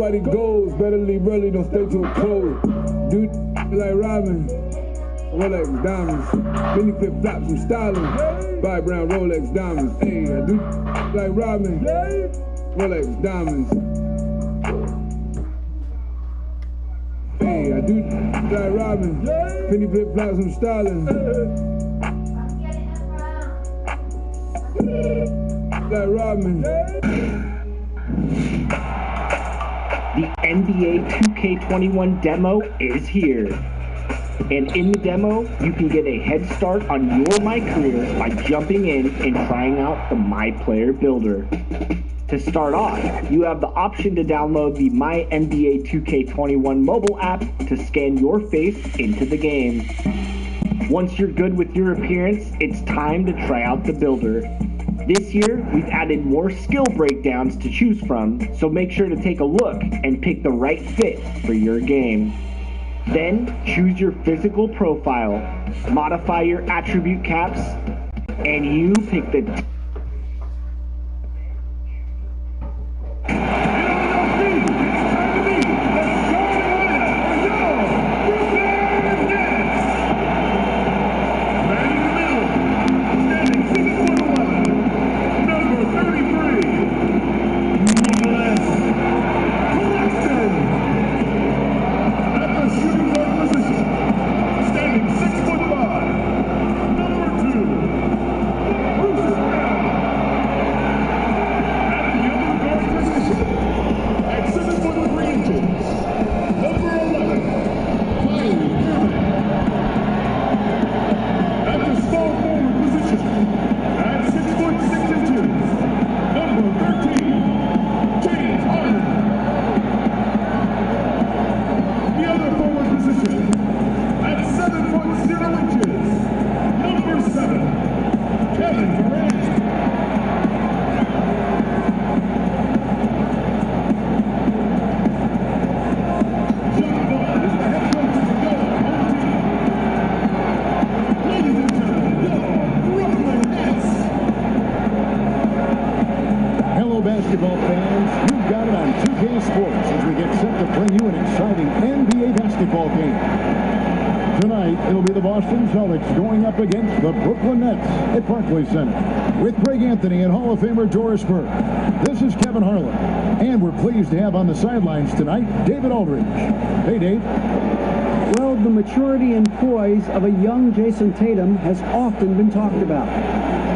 Nobody goes, better leave early, don't stay till close. Dude, like Robin, Rolex diamonds, mini flip flops, I'm styling. 5 brown Rolex diamonds, hey, I do like Robin, Rolex diamonds. Hey, I do like Robin, mini flip flops, I'm styling. Like Robin. The NBA 2K21 demo is here. And in the demo, you can get a head start on your My Career by jumping in and trying out the My Player Builder. To start off, you have the option to download the My NBA 2K21 mobile app to scan your face into the game. Once you're good with your appearance, it's time to try out the builder. This year, we've added more skill breakdowns to choose from, so make sure to take a look and pick the right fit for your game. Then, choose your physical profile, modify your attribute caps, and you pick the basketball fans, you've got it on 2K Sports as we get set to bring you an exciting NBA basketball game. Tonight, it'll be the Boston Celtics going up against the Brooklyn Nets at Barclays Center with Greg Anthony and Hall of Famer Doris Burke. This is Kevin Harlan, and we're pleased to have on the sidelines tonight David Aldridge. Hey, Dave. Well, the maturity and poise of a young Jason Tatum has often been talked about.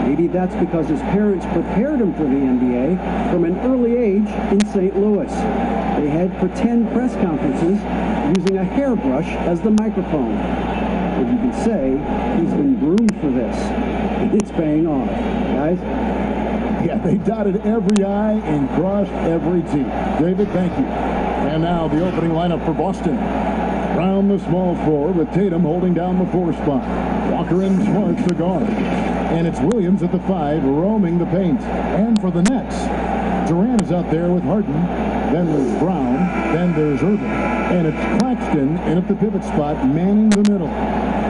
Maybe that's because his parents prepared him for the NBA from an early age in St. Louis. They had pretend press conferences using a hairbrush as the microphone. But you can say he's been groomed for this. It's paying off, guys. Yeah, they dotted every I and crossed every T. David, thank you. And now the opening lineup for Boston. Brown the small forward with Tatum holding down the 4 spot. Walker and Smart the guard. And it's Williams at the 5 roaming the paint. And for the Nets, Durant is out there with Harden. Then there's Brown. Then there's Irving. And it's Claxton in at the pivot spot, manning the middle.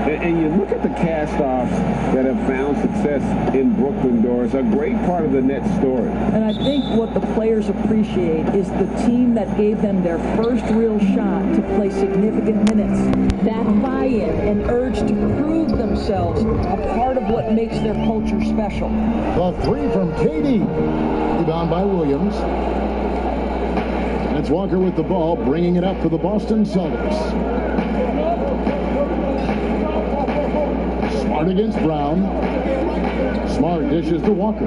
And you look at the cast-offs that have found success in Brooklyn, Doris, a great part of the Nets story. And I think what the players appreciate is the team that gave them their first real shot to play significant minutes. That buy-in and urge to prove themselves a part of what makes their culture special. The 3 from KD. Rebound by Williams. And it's Walker with the ball, bringing it up for the Boston Celtics. Smart against Brown. Smart dishes to Walker.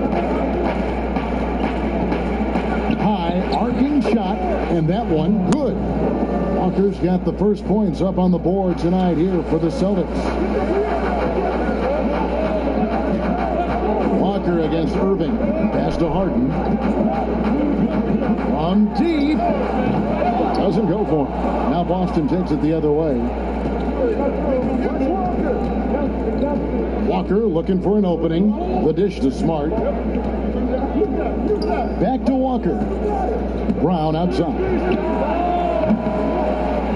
High, arcing shot, and that one good. Walker's got the first points up on the board tonight here for the Celtics. Walker against Irving. Pass to Harden. From deep. Doesn't go for him. Now Boston takes it the other way. Walker looking for an opening. The dish to Smart. Back to Walker. Brown outside.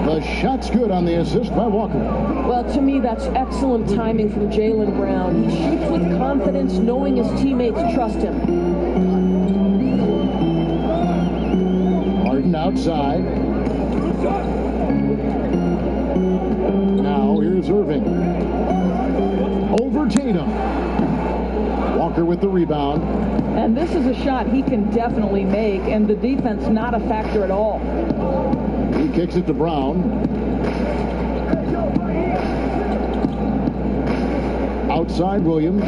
The shot's good on the assist by Walker. Well, to me, that's excellent timing from Jaylen Brown. He shoots with confidence, knowing his teammates trust him. Harden out outside. Now here's Irving. Over Tatum. Walker with the rebound. And this is a shot he can definitely make, and the defense not a factor at all. He kicks it to Brown. Outside Williams.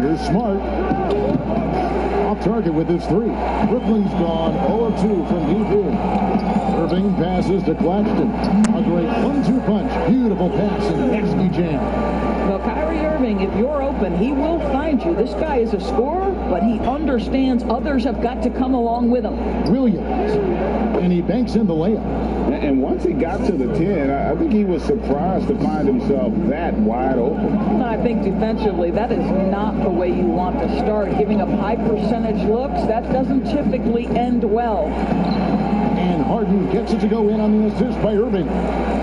Here's Smart. Off target with his three. Brooklyn's gone 0-2 from deep in. Irving passes to Claxton. A great 1-2 punch. Beautiful pass and nasty jam. Well, Kyrie Irving, if you're open, he will find you. This guy is a scorer, but he understands others have got to come along with him. Williams. And he banks in the layup. And once he got to the 10, I think he was surprised to find himself that wide open. I think defensively, that is not the way you want to start. Giving up high percentage looks, that doesn't typically end well. And Harden gets it to go in on the assist by Irving.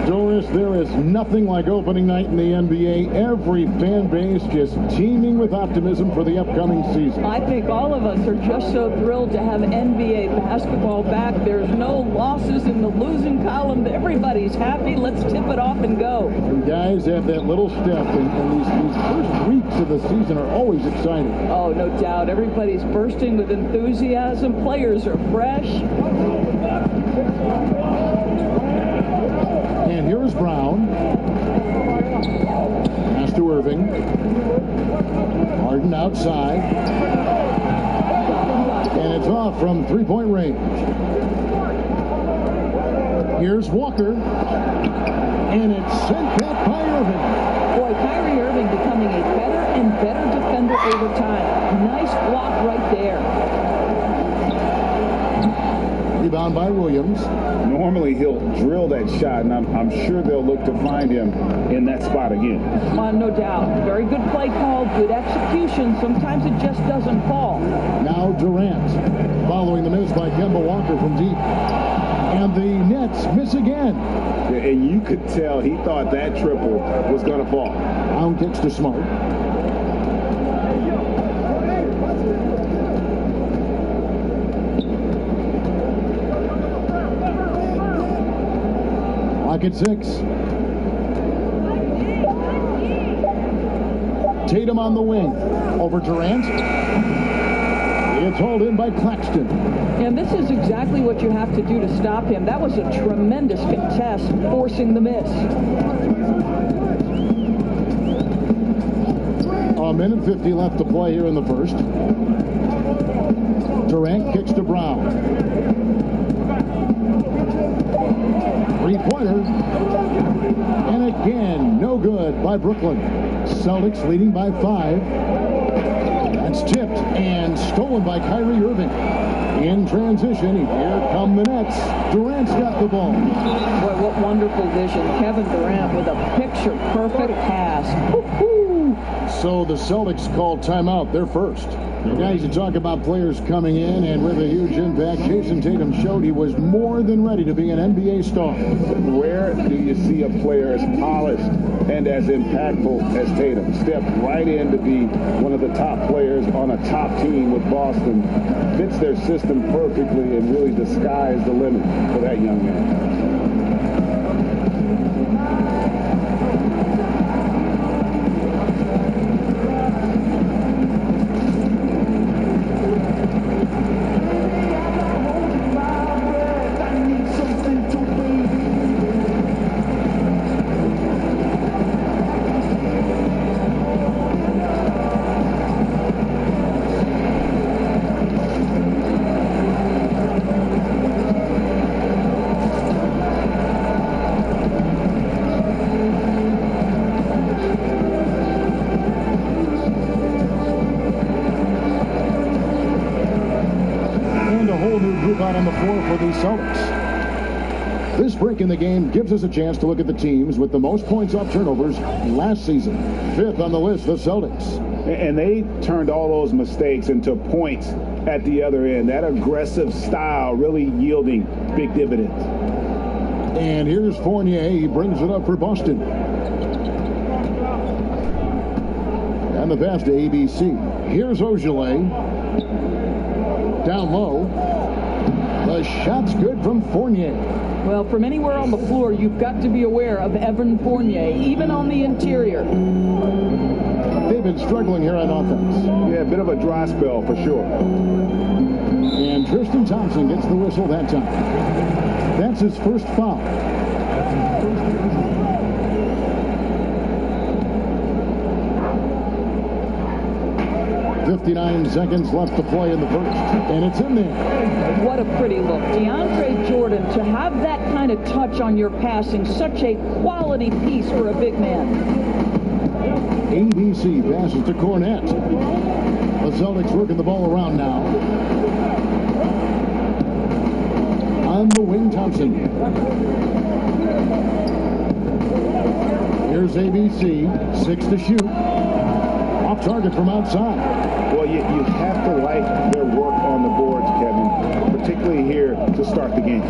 Doris, there is nothing like opening night in the NBA. Every fan base just teeming with optimism for the upcoming season. I think all of us are just so thrilled to have NBA basketball back. There's no losses in the losing column. Everybody's happy. Let's tip it off and go. And guys have that little step, and these first weeks of the season are always exciting. Oh, no doubt. Everybody's bursting with enthusiasm. Players are fresh. And here's Brown. Pass to Irving. Harden outside. And it's off from three-point range. Here's Walker. And it's sent back by Irving. Boy, Kyrie Irving becoming a better and better defender over time. Nice block right there. Rebound by Williams. Normally he'll drill that shot, and I'm sure they'll look to find him in that spot again. No doubt. Very good play call, good execution. Sometimes it just doesn't fall. Now Durant, following the miss by Kemba Walker from deep. And the Nets miss again. And you could tell he thought that triple was going to fall. Brown kicks to Smart. Clock at 6. Tatum on the wing. Over Durant. It's hauled in by Claxton. And this is exactly what you have to do to stop him. That was a tremendous contest, forcing the miss. A minute 50 left to play here in the first. Durant kicks to Brown. Three-pointer. And again, no good by Brooklyn. Celtics leading by 5. That's tipped and stolen by Kyrie Irving. In transition, here come the Nets. Durant's got the ball. Boy, what wonderful vision. Kevin Durant with a picture-perfect pass. Woo-hoo. So the Celtics called timeout. They're first. Guys, you talk about players coming in and with a huge impact. Jason Tatum showed he was more than ready to be an NBA star. Where do you see a player as polished and as impactful as Tatum? Stepped right in to be one of the top players on a top team with Boston. Fits their system perfectly and really the sky is the limit for that young man. Out on the floor for the Celtics. This break in the game gives us a chance to look at the teams with the most points off turnovers last season. 5th on the list, the Celtics. And they turned all those mistakes into points at the other end. That aggressive style really yielding big dividends. And here's Fournier. He brings it up for Boston. And the pass to ABC. Here's Ogilvy. Down low. The shot's good from Fournier. Well, from anywhere on the floor, you've got to be aware of Evan Fournier, even on the interior. They've been struggling here on offense. Yeah, a bit of a dry spell for sure. And Tristan Thompson gets the whistle that time. That's his first foul. 59 seconds left to play in the first, and it's in there. What a pretty look. DeAndre Jordan, to have that kind of touch on your passing, such a quality piece for a big man. ABC passes to Cornette. The Celtics working the ball around now. On the wing, Thompson. Here's ABC, 6 to shoot. Off target from outside. Well, you have to like their work on the boards, Kevin, particularly here to start the game.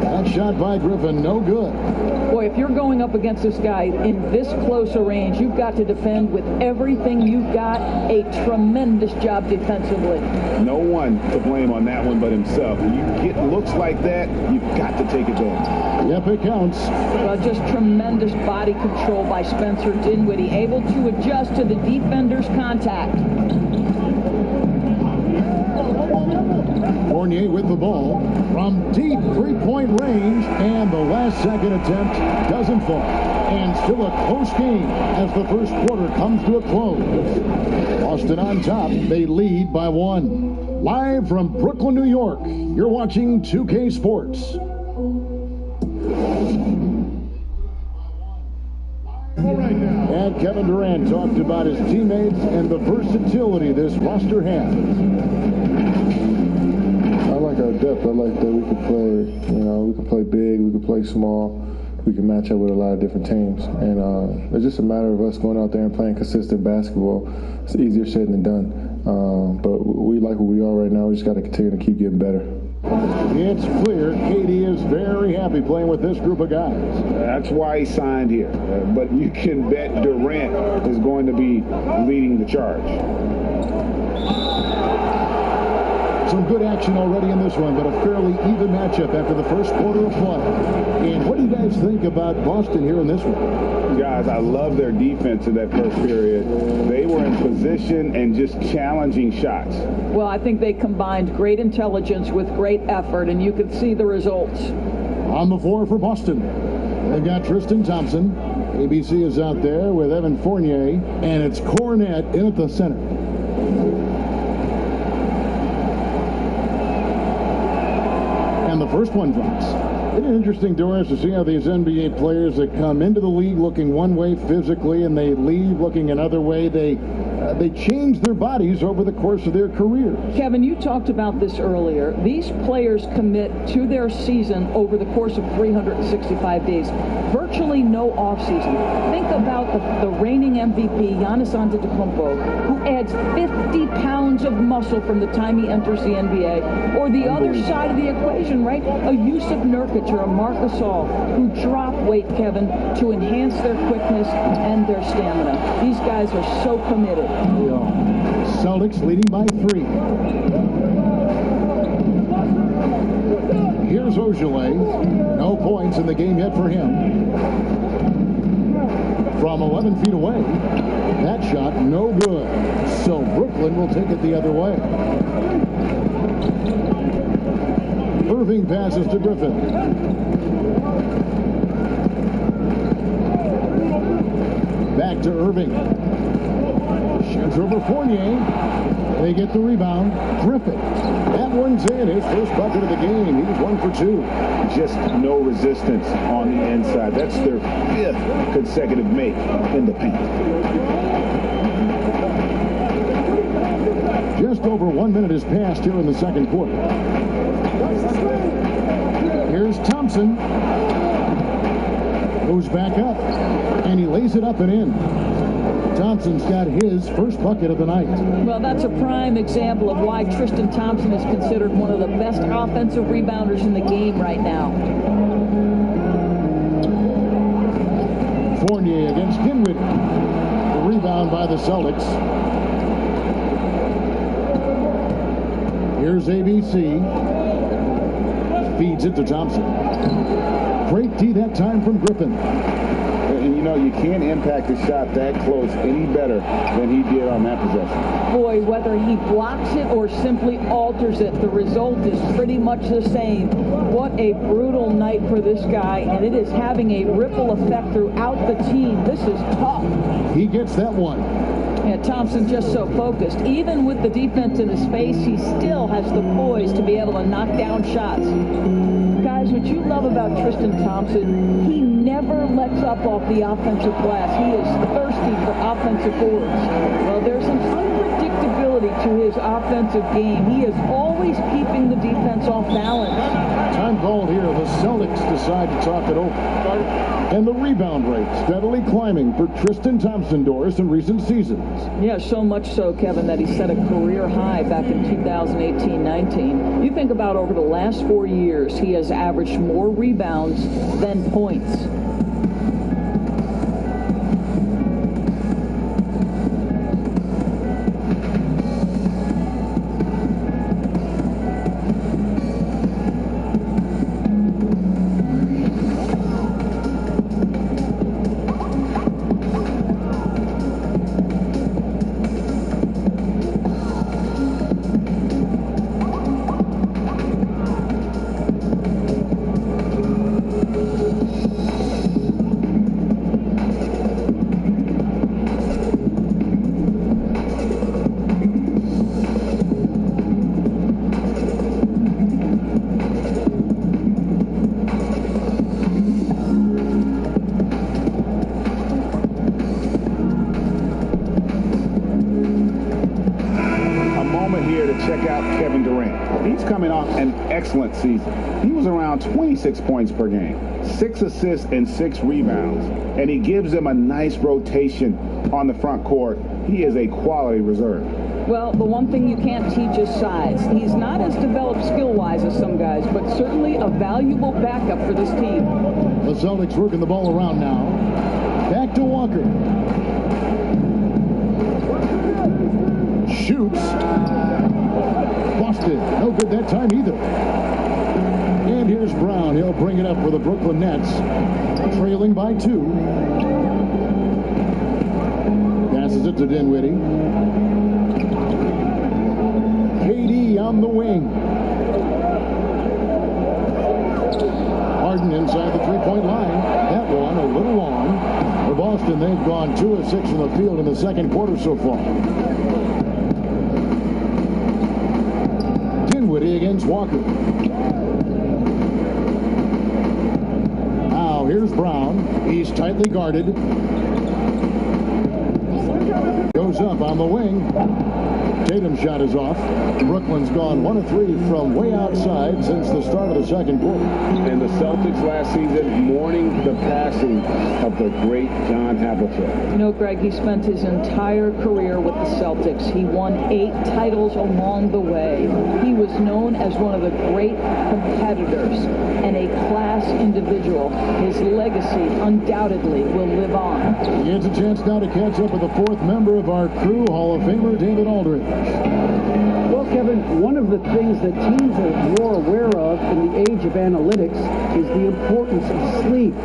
That shot by Griffin, no good. Boy, if you're going up against this guy in this close a range, you've got to defend with everything you've got. A tremendous job defensively. No one to blame on that one but himself. When you get looks like that, you've got to take advantage. Yep, it counts. Just tremendous body control by Spencer Dinwiddie, able to adjust to the defender's contact. Fournier with the ball from deep three-point range, and the last second attempt doesn't fall. And still a close game as the first quarter comes to a close. Boston on top. They lead by 1. Live from Brooklyn, New York, you're watching 2K Sports. And Kevin Durant talked about his teammates and the versatility this roster has. I like our depth. I like that we can play, we can play big, we can play small, we can match up with a lot of different teams. And it's just a matter of us going out there and playing consistent basketball. It's easier said than done. But we like who we are right now. We just got to continue to keep getting better. It's clear KD is very happy playing with this group of guys. That's why he signed here. But you can bet Durant is going to be leading the charge. Some good action already in this one, but a fairly even matchup after the first quarter of play. And what do you guys think about Boston here in this one? Guys, I love their defense in that first period. They were in position and just challenging shots. Well, I think they combined great intelligence with great effort, and you could see the results. On the floor for Boston, they've got Tristan Thompson. ABC is out there with Evan Fournier, and it's Cornette in at the center. And the first one drops. Isn't it interesting, Doris, to see how these NBA players that come into the league looking one way physically and they leave looking another way, they change their bodies over the course of their careers. Kevin, you talked about this earlier. These players commit to their season over the course of 365 days. Virtually no offseason. Think about the reigning MVP, Giannis Antetokounmpo, who adds 50 pounds of muscle from the time he enters the NBA. Or the other side of the equation, right? A Yusuf Nurkic or a Marc Gasol who drop weight, Kevin, to enhance their quickness and their stamina. These guys are so committed. Celtics leading by 3. Here's Ojale. No points in the game yet for him. From 11 feet away, that shot no good. So Brooklyn will take it the other way. Irving passes to Griffin. Back to Irving. Shoots over Fournier. They get the rebound. Griffin. That one's in. His first bucket of the game. He's 1 for 2. Just no resistance on the inside. That's their 5th consecutive make in the paint. Just over 1 minute has passed here in the second quarter. Here's Thompson. Goes back up. And he lays it up and in. Thompson's got his first bucket of the night. Well, that's a prime example of why Tristan Thompson is considered one of the best offensive rebounders in the game right now. Fournier against Dinwiddie. The rebound by the Celtics. Here's ABC. Feeds it to Thompson. Great D that time from Griffin. And you know, you can't impact the shot that close any better than he did on that possession. Boy, whether he blocks it or simply alters it, the result is pretty much the same. What a brutal night for this guy, and it is having a ripple effect throughout the team. This is tough. He gets that one. Yeah, Thompson just so focused. Even with the defense in his face, he still has the poise to be able to knock down shots. Guys, what you love about Tristan Thompson, he never lets up off the offensive glass. He is thirsty for offensive boards. Well, there's an unpredictability to his offensive game. He is always keeping the defense off balance. Time called here. The Celtics decide to talk it over. And the rebound rate steadily climbing for Tristan Thompson, Doris, in recent seasons. Yeah, so much so, Kevin, that he set a career high back in 2018-19. You think about over the last 4 years, he has averaged more rebounds than points. Excellent season. He was around 26 points per game, 6 assists and 6 rebounds, and he gives them a nice rotation on the front court. He is a quality reserve. Well, the one thing you can't teach is size. He's not as developed skill-wise as some guys, but certainly a valuable backup for this team. The Celtics working the ball around now. Back to Walker. Shoots. Busted. No good that time either. And here's Brown. He'll bring it up for the Brooklyn Nets. Trailing by 2. Passes it to Dinwiddie. KD on the wing. Harden inside the three-point line. That one a little long. For Boston, they've gone 2 of 6 from the field in the second quarter so far. Dinwiddie against Walker. Now here's Brown. He's tightly guarded. Goes up on the wing. Tatum's shot is off. Brooklyn's gone 1 of 3 from way outside since the start of the second quarter. And the Celtics last season mourning the passing of the great John Havlicek. You know, Greg, he spent his entire career with the Celtics. He won 8 titles along the way. He was known as one of the great competitors and a class individual. His legacy undoubtedly will live on. He has a chance now to catch up with the 4th member of our crew, Hall of Famer David Aldridge. Well, Kevin, one of the things that teams are more aware of in the age of analytics is the importance of sleep.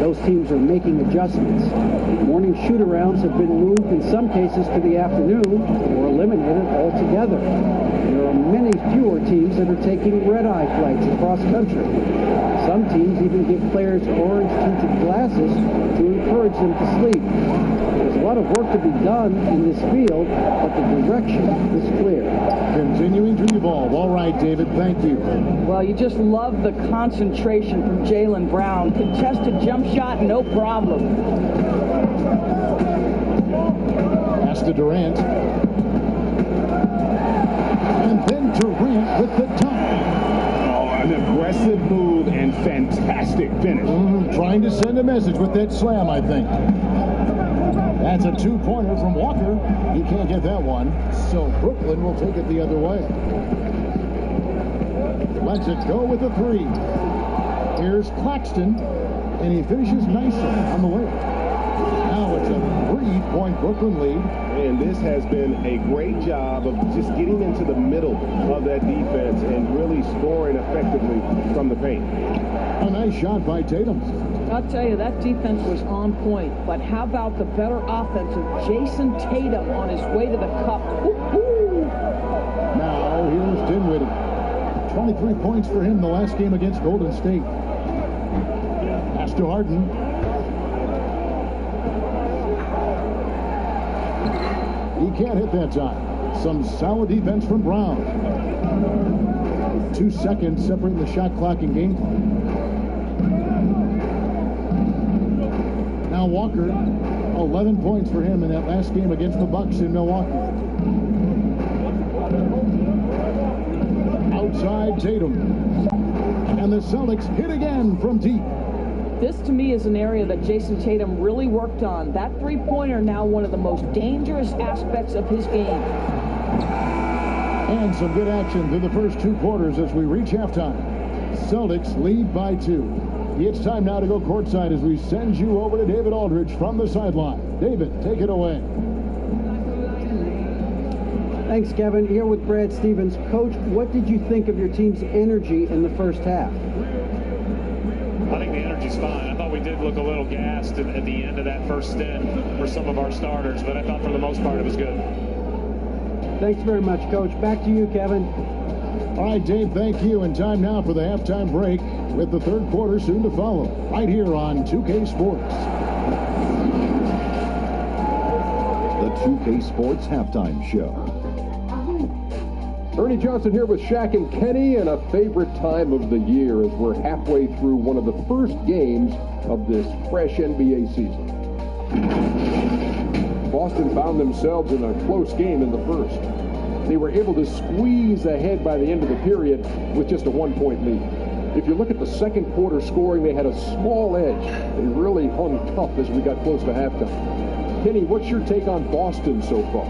Those teams are making adjustments. Morning shoot-arounds have been moved in some cases to the afternoon or eliminated altogether. There are many fewer teams that are taking red-eye flights across country. Some teams even give players orange-tinted glasses to encourage them to sleep. There's a lot of work to be done in this field, but the direction is clear. Continuing to evolve. All right, David, thank you. Well, you just love the concentration from Jaylen Brown. Contested jump shot, no problem. Pass to Durant. And then Durant with the dunk. An aggressive move and fantastic finish. Trying to send a message with that slam, I think. That's a 2-pointer from Walker. He can't get that one, so Brooklyn will take it the other way. Lets it go with a 3. Here's Claxton, and he finishes nicely on the way. Now it's a 3-point Brooklyn lead. And this has been a great job of just getting into the middle of that defense and really scoring effectively from the paint. A nice shot by Tatum. I'll tell you, that defense was on point. But how about the better offense of Jason Tatum on his way to the cup? Woo-hoo! Now here's Dinwiddie. 23 points for him the last game against Golden State. Pass to Harden. He can't hit that time. Some solid defense from Brown. 2 seconds separating the shot clock and game clock. Now Walker, 11 points for him in that last game against the Bucks in Milwaukee. Outside Tatum. And the Celtics hit again from deep. This, to me, is an area that Jason Tatum really worked on. That three-pointer now one of the most dangerous aspects of his game. And some good action through the first 2 quarters as we reach halftime. Celtics lead by 2. It's time now to go courtside as we send you over to David Aldridge from the sideline. David, take it away. Thanks, Kevin. Here with Brad Stevens. Coach, what did you think of your team's energy in the first half? I think the energy's fine. I thought we did look a little gassed at the end of that first stint for some of our starters, but I thought for the most part it was good. Thanks very much, Coach. Back to you, Kevin. All right, Dave, thank you. And time now for the halftime break with the third quarter soon to follow right here on 2K Sports. The 2K Sports Halftime Show. Ernie Johnson here with Shaq and Kenny, and a favorite time of the year as we're halfway through one of the first games of this fresh NBA season. Boston found themselves in a close game in the first. They were able to squeeze ahead by the end of the period with just a 1-point lead. If you look at the second quarter scoring, they had a small edge. They really hung tough as we got close to halftime. Kenny, what's your take on Boston so far?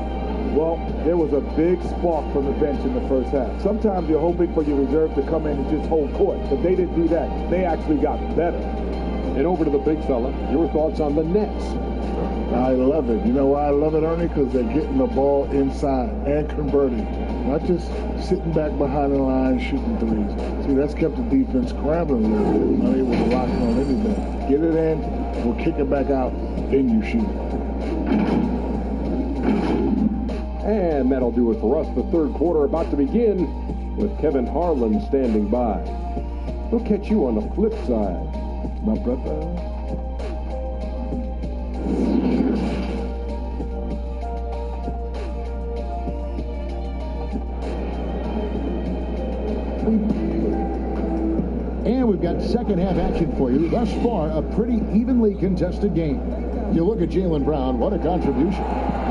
Well, there was a big spark from the bench in the first half. Sometimes you're hoping for your reserve to come in and just hold court, but they didn't do that. They actually got better. And over to the big fella, your thoughts on the Nets? I love it. You know why I love it, Ernie? Because they're getting the ball inside and converting. Not just sitting back behind the line shooting threes. See, that's kept the defense scrambling a little bit. Not able to lock in on anything. Get it in, we'll kick it back out, then you shoot. And that'll do it for us. The third quarter about to begin with Kevin Harlan standing by. We'll catch you on the flip side, my brother. And we've got second half action for you. Thus far, a pretty evenly contested game. You look at Jaylen Brown, what a contribution.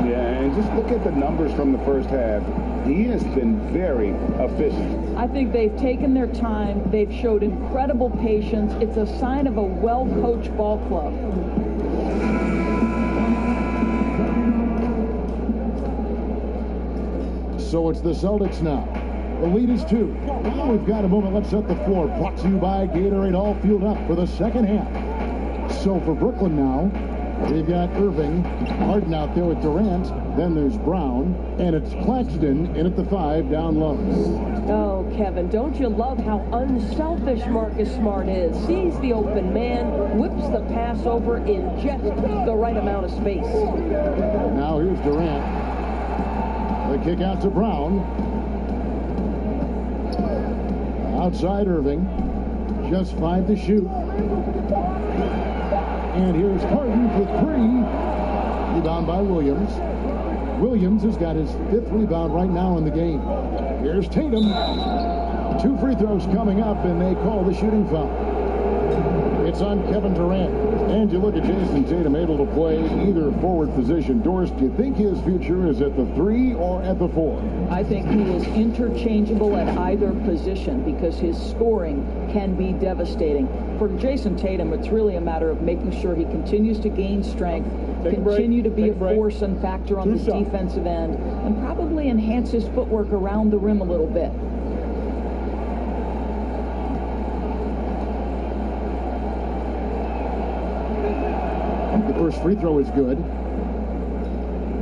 Yeah, and just look at the numbers from the first half. He has been very efficient. I think they've taken their time. They've showed incredible patience. It's a sign of a well-coached ball club. So it's the Celtics now. The lead is 2. Now we've got a moment. Let's set the floor. Brought to you by Gatorade, all fueled up for the second half. So for Brooklyn now, we've got Irving, Harden out there with Durant. Then there's Brown, and it's Claxton in at the 5 down low. Oh, Kevin, don't you love how unselfish Marcus Smart is? Sees the open man, whips the pass over in just the right amount of space. Now here's Durant. The kick out to Brown. Outside Irving. Just 5 to shoot. And here's Harden for 3. Rebound by Williams. Williams has got his 5th rebound right now in the game. Here's Tatum. 2 free throws coming up, and they call the shooting foul. It's on Kevin Durant. And you look at Jason Tatum able to play either forward position. Doris, do you think his future is at the 3 or at the 4? I think he is interchangeable at either position because his scoring can be devastating. For Jason Tatum, it's really a matter of making sure he continues to gain strength, continue to be a force and factor on the defensive end, and probably enhance his footwork around the rim a little bit. First free throw is good.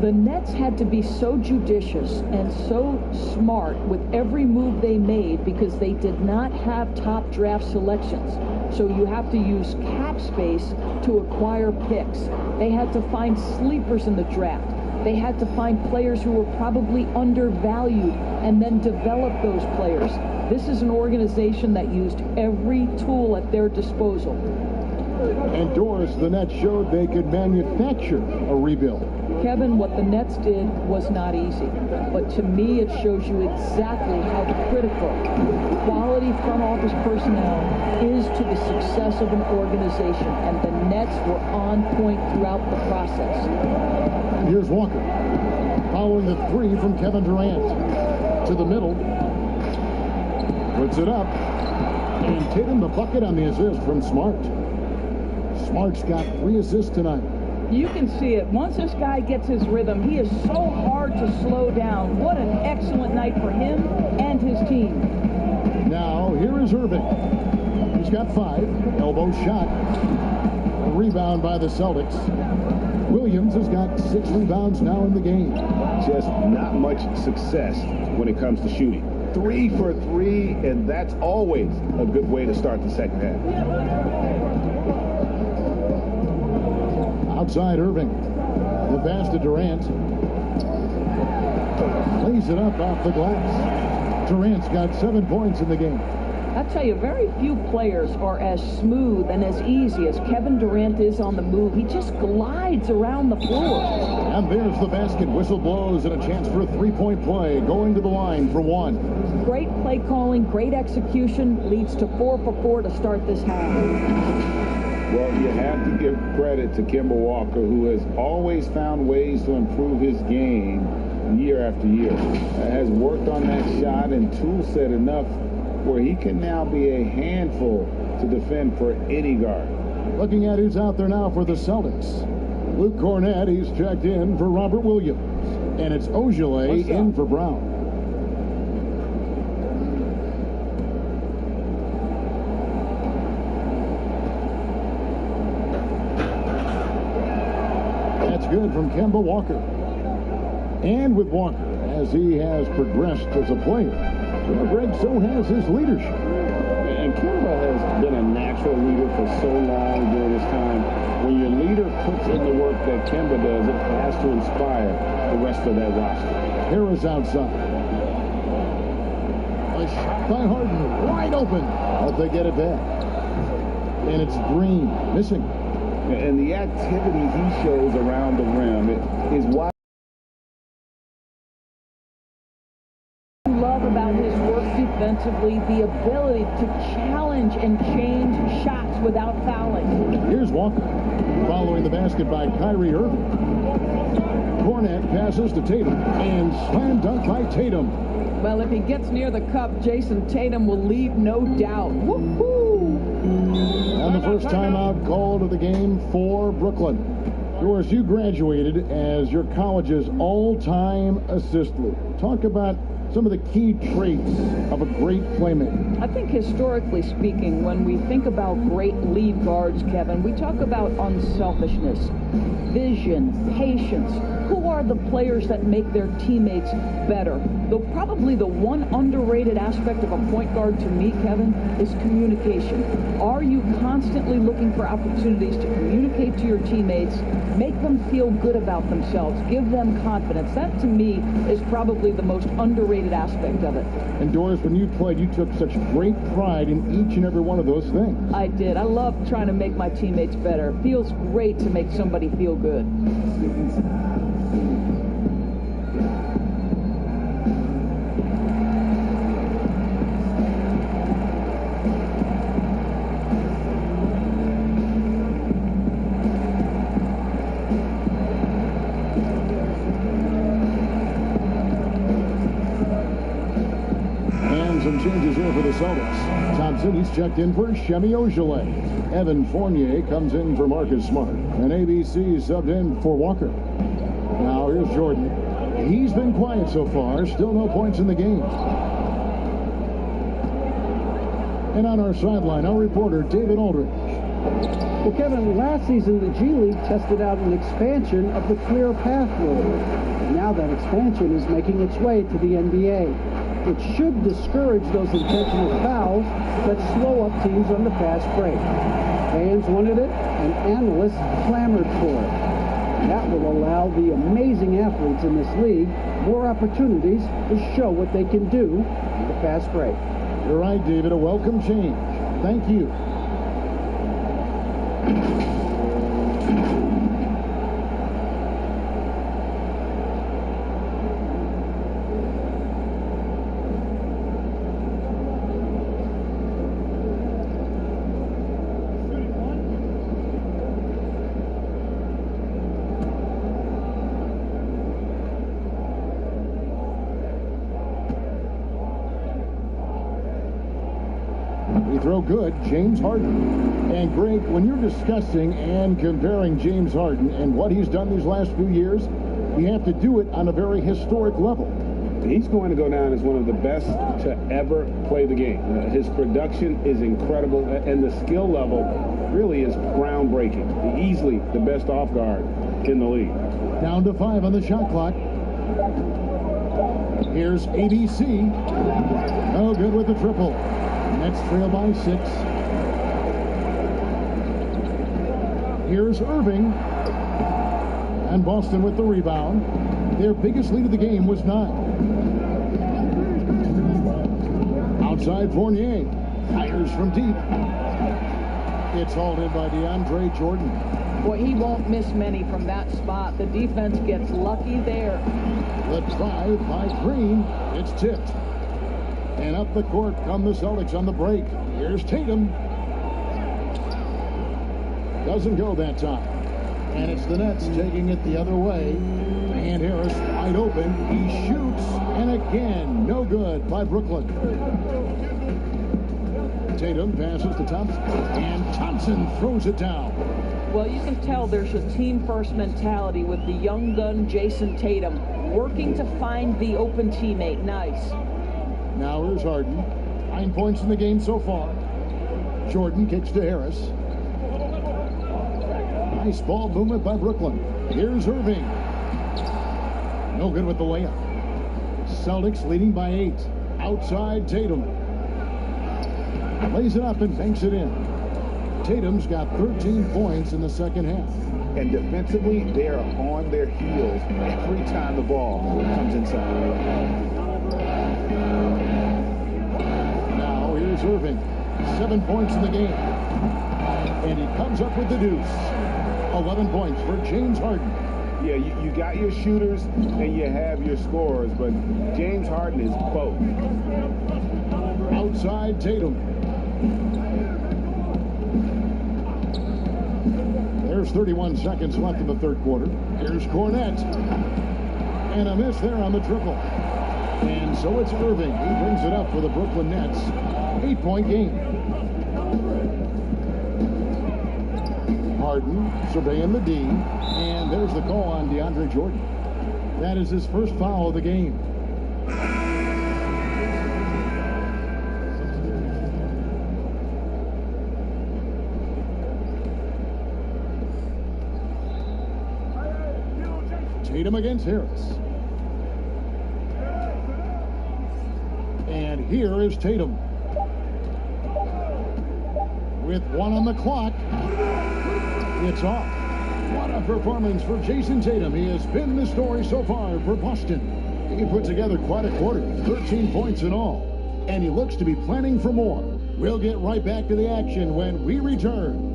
The Nets had to be so judicious and so smart with every move they made because they did not have top draft selections. So you have to use cap space to acquire picks. They had to find sleepers in the draft. They had to find players who were probably undervalued and then develop those players. This is an organization that used every tool at their disposal. And Doris, the Nets showed they could manufacture a rebuild. Kevin, what the Nets did was not easy. But to me, it shows you exactly how critical quality front office personnel is to the success of an organization. And the Nets were on point throughout the process. Here's Walker, following the three from Kevin Durant. To the middle. Puts it up. And Tatum the bucket on the assist from Smart. Smart's got 3 assists tonight. You can see it. Once this guy gets his rhythm, he is so hard to slow down. What an excellent night for him and his team. Now, here is Irving. He's got 5. Elbow shot. A rebound by the Celtics. Williams has got 6 rebounds now in the game. Just not much success when it comes to shooting. 3 for 3, and that's always a good way to start the second half. Outside Irving. The pass to Durant. Lays it up off the glass. Durant's got 7 points in the game. I tell you, very few players are as smooth and as easy as Kevin Durant is on the move. He just glides around the floor. And there's the basket. Whistle blows and a chance for a 3-point play. Going to the line for 1. Great play calling, great execution, leads to 4 for 4 to start this half. Well, you have to give credit to Kemba Walker, who has always found ways to improve his game year after year. Has worked on that shot and tool set enough where he can now be a handful to defend for any guard. Looking at who's out there now for the Celtics. Luke Cornett, he's checked in for Robert Williams. And it's Ogilvy in for Brown. That's good from Kemba Walker. And with Walker, as he has progressed as a player, Greg, so has his leadership. And Kemba has been a natural leader for so long during this time. When your leader puts in the work that Kemba does, it has to inspire the rest of that roster. Harris outside. A shot by Harden, wide open. But they get it back. And it's Green, missing. And the activity he shows around the rim is why Love about his work defensively, the ability to challenge and change shots without fouling. Here's Walker, following the basket by Kyrie Irving. Cornett passes to Tatum, and slam dunk by Tatum. Well, if he gets near the cup, Jason Tatum will leave, no doubt. Woo-hoo! And the first timeout called of the game for Brooklyn. Doris, you graduated as your college's all-time assist leader. Talk about some of the key traits of a great playmaker. I think historically speaking, when we think about great lead guards, Kevin, we talk about unselfishness, vision, patience. Who are the players that make their teammates better? Though probably the one underrated aspect of a point guard to me, Kevin, is communication. Are you constantly looking for opportunities to communicate to your teammates, make them feel good about themselves, give them confidence? That to me is probably the most underrated aspect of it. And Doris, when you played, you took such great pride in each and every one of those things. I did. I love trying to make my teammates better. It feels great to make somebody feel good. Some changes here for the Celtics. Thompson, he's checked in for Shemi Ogilvy. Evan Fournier comes in for Marcus Smart. And ABC subbed in for Walker. Now here's Jordan. He's been quiet so far. Still no points in the game. And on our sideline, our reporter, David Aldridge. Well, Kevin, last season the G League tested out an expansion of the clear path rule. And now that expansion is making its way to the NBA. It should discourage those intentional fouls that slow up teams on the fast break. Fans wanted it, and analysts clamored for it. And that will allow the amazing athletes in this league more opportunities to show what they can do in the fast break. You're right, David. A welcome change. Thank you. Throw good, James Harden. And Greg, when you're discussing and comparing James Harden and what he's done these last few years, you have to do it on a very historic level. He's going to go down as one of the best to ever play the game. His production is incredible, and the skill level really is groundbreaking. Easily the best off guard in the league. Down to 5 on the shot clock. Here's ABC. No good with the triple. Nets trail by 6. Here's Irving. And Boston with the rebound. Their biggest lead of the game was 9. Outside Fournier. Fires from deep. It's hauled in by DeAndre Jordan. Boy, he won't miss many from that spot. The defense gets lucky there. The drive by Green. It's tipped. And up the court come the Celtics on the break. Here's Tatum. Doesn't go that time. And it's the Nets taking it the other way. And Harris wide open. He shoots. And again, no good by Brooklyn. Tatum passes to Thompson. And Thompson throws it down. Well, you can tell there's a team-first mentality with the young gun Jason Tatum working to find the open teammate. Nice. Now here's Harden. 9 points in the game so far. Jordan kicks to Harris. Nice ball movement by Brooklyn. Here's Irving. No good with the layup. Celtics leading by 8. Outside Tatum. Lays it up and banks it in. Tatum's got 13 points in the second half. And defensively, they are on their heels every time the ball comes inside. Now here's Irving. 7 points in the game. And he comes up with the deuce. 11 points for James Harden. Yeah, you got your shooters and you have your scorers, but James Harden is both. Outside Tatum. There's 31 seconds left in the third quarter. Here's Cornette. And a miss there on the triple. And so it's Irving. He brings it up for the Brooklyn Nets. 8-point game. Harden surveying the D. And there's the call on DeAndre Jordan. That is his first foul of the game. Tatum against Harris. And here is Tatum. With 1 on the clock. It's off. What a performance for Jason Tatum. He has been the story so far for Boston. He put together quite a quarter. 13 points in all. And he looks to be planning for more. We'll get right back to the action when we return.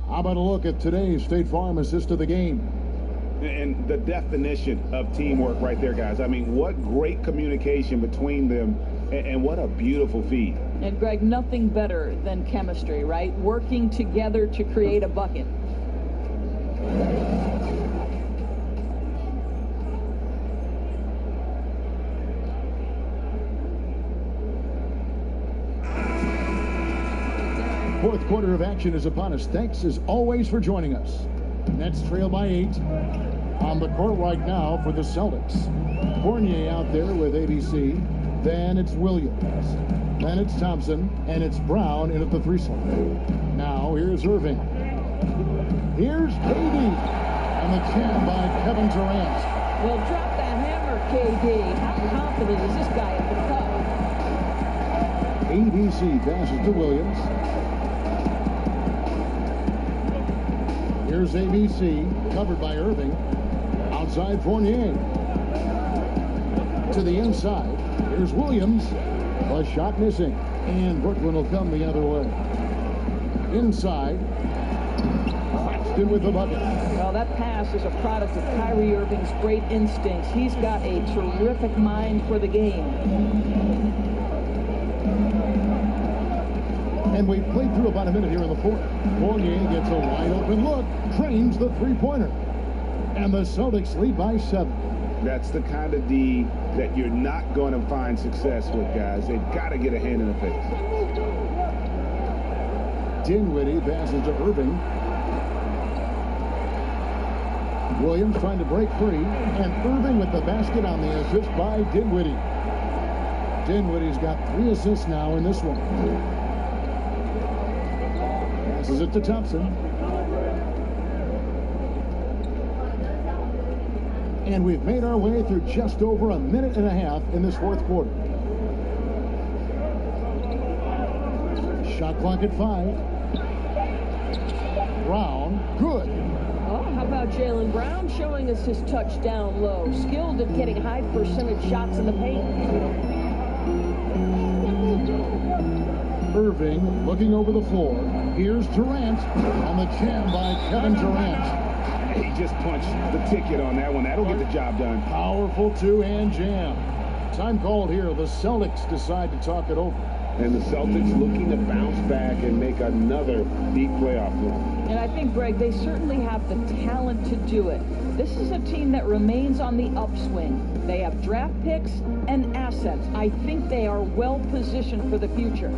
How about a look at today's State Farm assist of the game? And the definition of teamwork right there, guys. I mean, what great communication between them, and what a beautiful feed. And Greg, nothing better than chemistry, right? Working together to create a bucket. Fourth quarter of action is upon us. Thanks as always for joining us. Nets trail by 8. On the court right now for the Celtics. Fournier out there with ABC. Then it's Williams. Then it's Thompson. And it's Brown in at the 3 slot. Now here's Irving. Here's KD. And the jam by Kevin Durant. Well, drop the hammer, KD. How confident is this guy at the cup? ABC passes to Williams. Here's ABC, covered by Irving. Outside Fournier. To the inside. Here's Williams. A shot missing. And Brooklyn will come the other way. Inside. Claxton with the bucket. Well, that pass is a product of Kyrie Irving's great instincts. He's got a terrific mind for the game. And we've played through about a minute here in the fourth. Fournier gets a wide open look. Trains the three-pointer. And the Celtics lead by 7. That's the kind of D that you're not going to find success with, guys. They've got to get a hand in the face. Dinwiddie passes to Irving. Williams trying to break free. And Irving with the basket on the assist by Dinwiddie. Dinwiddie's got 3 assists now in this one. Passes it to Thompson. And we've made our way through just over a minute and a half in this fourth quarter. Shot clock at 5. Brown, good. Oh, how about Jaylen Brown showing us his touchdown low? Skilled at getting high percentage shots in the paint. Irving looking over the floor. Here's Durant on the jam by Kevin Durant. He just punched the ticket on that one. That'll get the job done. Powerful two-hand jam. Time called here. The Celtics decide to talk it over. And the Celtics looking to bounce back and make another deep playoff run. And I think, Greg, they certainly have the talent to do it. This is a team that remains on the upswing. They have draft picks and assets. I think they are well positioned for the future.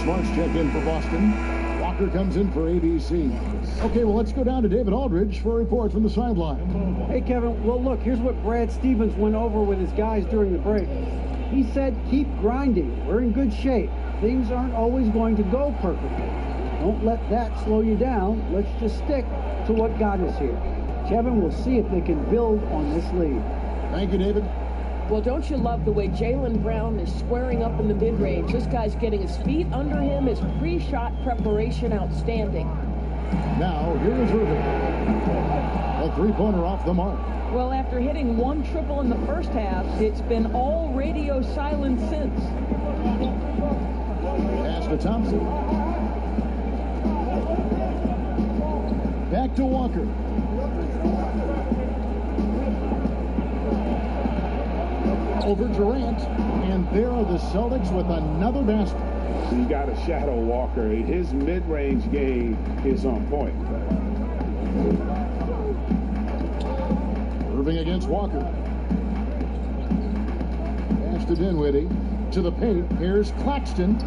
Smarts check in for Boston. Walker comes in for ABC. Okay, well, let's go down to David Aldridge for a report from the sideline. Hey, Kevin. Well, look, here's what Brad Stevens went over with his guys during the break. He said, keep grinding. We're in good shape. Things aren't always going to go perfectly. Don't let that slow you down. Let's just stick to what got us here. Kevin, we'll see if they can build on this lead. Thank you, David. Well, don't you love the way Jaylen Brown is squaring up in the mid-range? This guy's getting his feet under him, his pre-shot preparation outstanding. Now, here is Irving. A three-pointer off the mark. Well, after hitting 1 triple in the first half, it's been all radio silent since. Pass to Thompson. Back to Walker. Over Durant, and there are the Celtics with another basket. You got to shadow Walker. His mid-range game is on point. Irving against Walker. Pass to Dinwiddie. To the paint. Here's Claxton.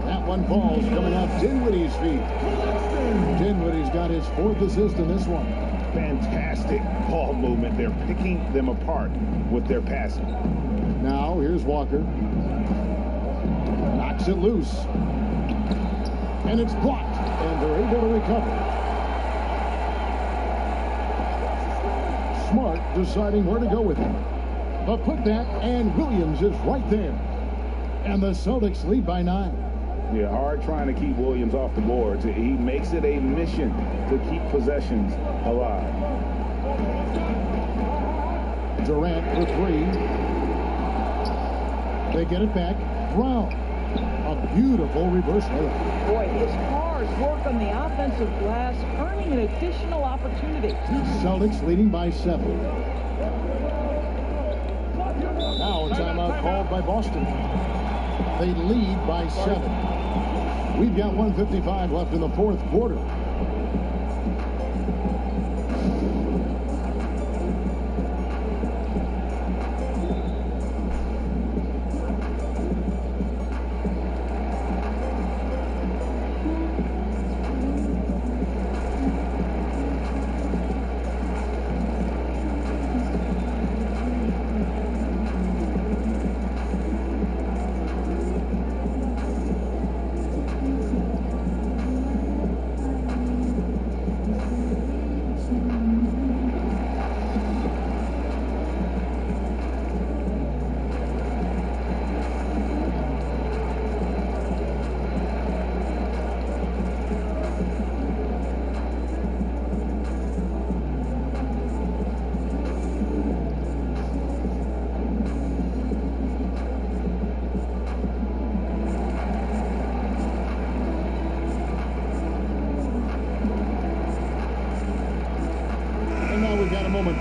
That one falls coming off Dinwiddie's feet. Dinwiddie's got his 4th assist in this one. Fantastic ball movement. They're picking them apart with their passing. Now, here's Walker. Knocks it loose. And it's blocked. And they're able to recover. Smart deciding where to go with it. The putback, and Williams is right there. And the Celtics lead by 9. Yeah, hard trying to keep Williams off the boards. He makes it a mission to keep possessions alive. Durant for 3. They get it back. Brown. A beautiful reverse layup. Boy, his cars work on the offensive glass, earning an additional opportunity. Celtics leading by 7. Now a timeout called by Boston. They lead by 7. We've got 1:55 left in the fourth quarter.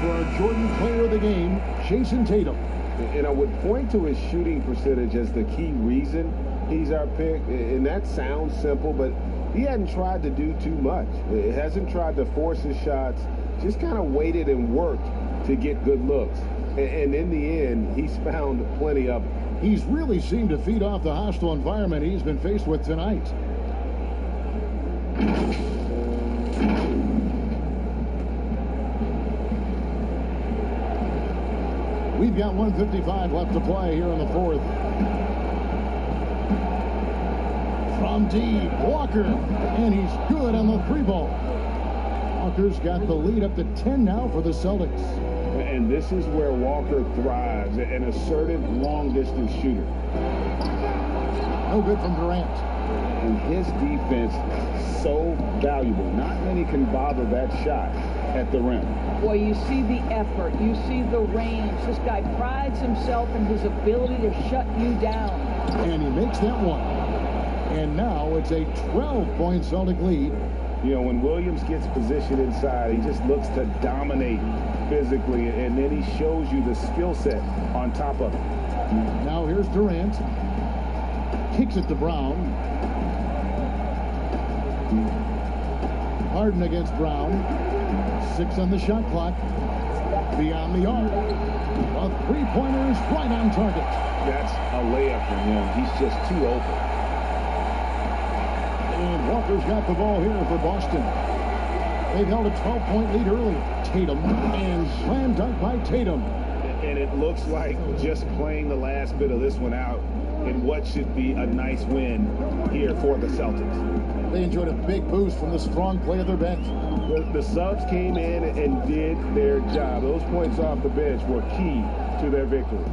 For our Jordan player of the game, Jason Tatum. And I would point to his shooting percentage as the key reason he's our pick. And that sounds simple, but he hadn't tried to do too much. He hasn't tried to force his shots, just kind of waited and worked to get good looks. And in the end, he's found plenty of them. He's really seemed to feed off the hostile environment he's been faced with tonight. We've got 1:55 left to play here in the fourth. From deep, Walker, and he's good on the 3-ball. Walker's got the lead up to 10 now for the Celtics. And this is where Walker thrives, an assertive long-distance shooter. No good from Durant. And his defense, so valuable. Not many can bother that shot at the rim. Boy, you see the effort, you see the range. This guy prides himself in his ability to shut you down. And he makes that one. And now it's a 12-point Celtic lead. You know, when Williams gets positioned inside, he just looks to dominate physically, and then he shows you the skill set on top of it. Now here's Durant. Kicks it to Brown. Harden against Brown. 6 on the shot clock. Beyond the arc. A three-pointer's right on target. That's a layup for him. He's just too open. And Walker's got the ball here for Boston. They've held a 12-point lead earlier. Tatum, and slam dunk by Tatum. And it looks like just playing the last bit of this one out in what should be a nice win here for the Celtics. They enjoyed a big boost from the strong play of their bench. The subs came in and did their job. Those points off the bench were key to their victory.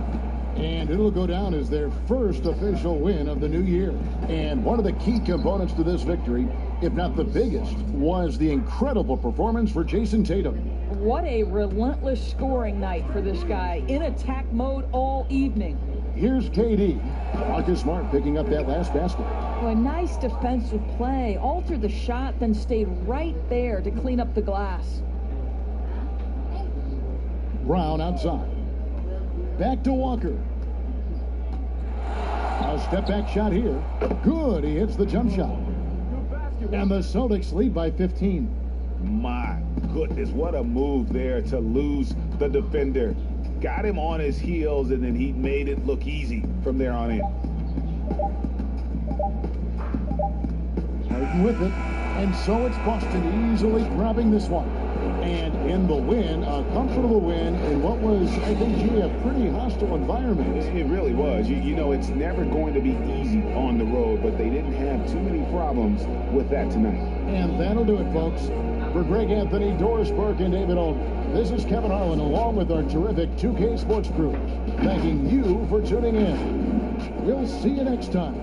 And it'll go down as their first official win of the new year. And one of the key components to this victory, if not the biggest, was the incredible performance for Jason Tatum. What a relentless scoring night for this guy, in attack mode all evening. Here's KD. Marcus Smart picking up that last basket. A nice defensive play, altered the shot, then stayed right there to clean up the glass. Brown outside. Back to Walker. A step back shot here. Good, he hits the jump shot. And the Celtics lead by 15. My goodness, what a move there to lose the defender. Got him on his heels, and then he made it look easy from there on in. Harden with it, and so it's Boston easily grabbing this one. And in the win, a comfortable win in what was, I think, G, a pretty hostile environment. It really was. You know, it's never going to be easy on the road, but they didn't have too many problems with that tonight. And that'll do it, folks. For Greg Anthony, Doris Burke, and David Olden, this is Kevin Harlan along with our terrific 2K Sports crew, thanking you for tuning in. We'll see you next time.